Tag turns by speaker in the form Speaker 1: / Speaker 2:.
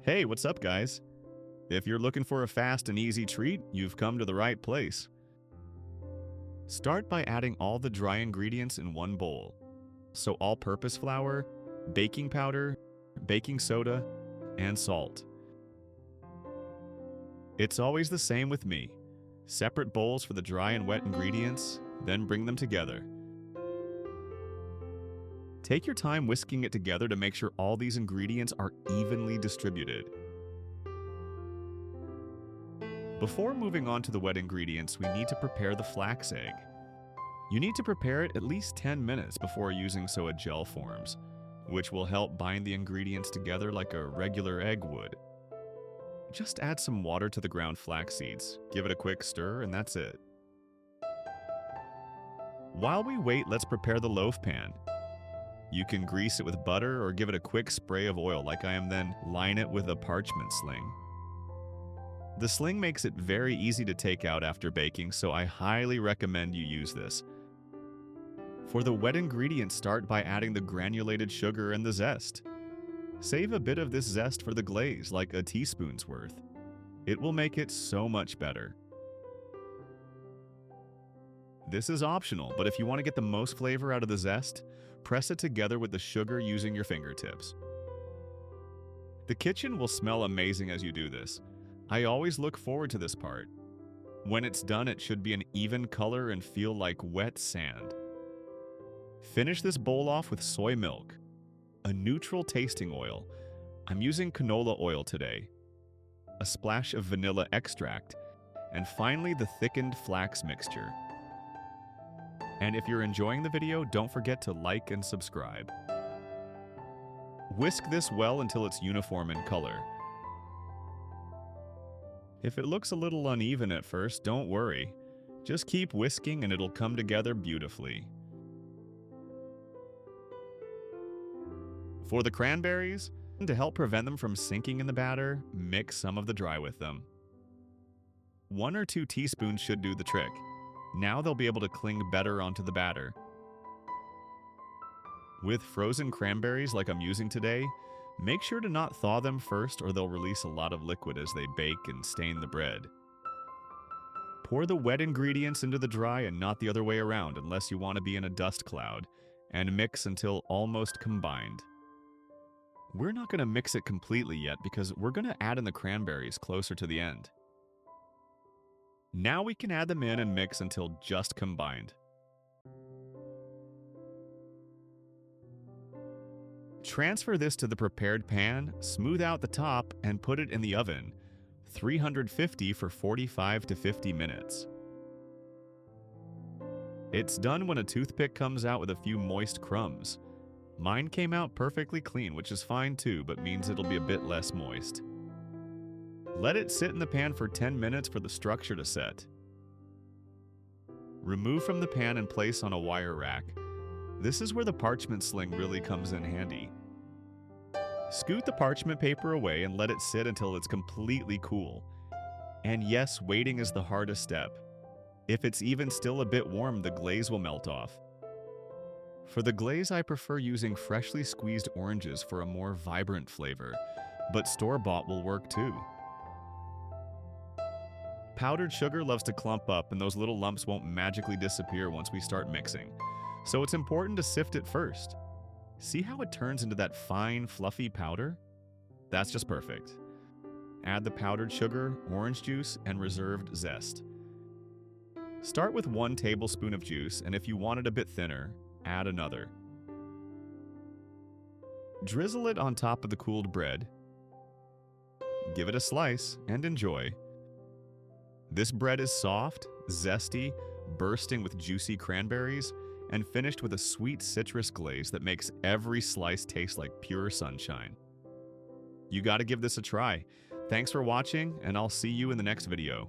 Speaker 1: Hey, what's up, guys? If you're looking for a fast and easy treat, you've come to the right place. Start by adding all the dry ingredients in one bowl. So all-purpose flour, baking powder, baking soda, and salt. It's always the same with me. Separate bowls for the dry and wet ingredients, then bring them together. Take your time whisking it together to make sure all these ingredients are evenly distributed. Before moving on to the wet ingredients, we need to prepare the flax egg. You need to prepare it at least 10 minutes before using so a gel forms, which will help bind the ingredients together like a regular egg would. Just add some water to the ground flax seeds, give it a quick stir, and that's it. While we wait, let's prepare the loaf pan. You can grease it with butter or give it a quick spray of oil like I am, then line it with a parchment sling. The sling makes it very easy to take out after baking, so I highly recommend you use this. For the wet ingredients, start by adding the granulated sugar and the zest. Save a bit of this zest for the glaze, like a teaspoon's worth. It will make it so much better. This is optional, but if you want to get the most flavor out of the zest, press it together with the sugar using your fingertips. The kitchen will smell amazing as you do this. I always look forward to this part. When it's done, it should be an even color and feel like wet sand. Finish this bowl off with soy milk, a neutral tasting oil. I'm using canola oil today, a splash of vanilla extract, and finally the thickened flax mixture. And if you're enjoying the video, don't forget to like and subscribe. Whisk this well until it's uniform in color. If it looks a little uneven at first, don't worry. Just keep whisking and it'll come together beautifully. For the cranberries, to help prevent them from sinking in the batter, mix some of the dry with them. 1 or 2 teaspoons should do the trick. Now they'll be able to cling better onto the batter. With frozen cranberries like I'm using today, make sure to not thaw them first or they'll release a lot of liquid as they bake and stain the bread. Pour the wet ingredients into the dry and not the other way around unless you want to be in a dust cloud, and mix until almost combined. We're not going to mix it completely yet because we're going to add in the cranberries closer to the end. Now we can add them in and mix until just combined. Transfer this to the prepared pan, smooth out the top, and put it in the oven, 350 for 45 to 50 minutes. It's done when a toothpick comes out with a few moist crumbs. Mine came out perfectly clean, which is fine too, but means it'll be a bit less moist. Let it sit in the pan for 10 minutes for the structure to set. Remove from the pan and place on a wire rack. This is where the parchment sling really comes in handy. Scoot the parchment paper away and let it sit until it's completely cool. And yes, waiting is the hardest step. If it's even still a bit warm, the glaze will melt off. For the glaze, I prefer using freshly squeezed oranges for a more vibrant flavor, but store-bought will work too. Powdered sugar loves to clump up, and those little lumps won't magically disappear once we start mixing, so it's important to sift it first. See how it turns into that fine, fluffy powder? That's just perfect. Add the powdered sugar, orange juice, and reserved zest. Start with 1 tablespoon of juice, and if you want it a bit thinner, add another. Drizzle it on top of the cooled bread. Give it a slice and enjoy. This bread is soft, zesty, bursting with juicy cranberries, and finished with a sweet citrus glaze that makes every slice taste like pure sunshine. You gotta give this a try. Thanks for watching, and I'll see you in the next video.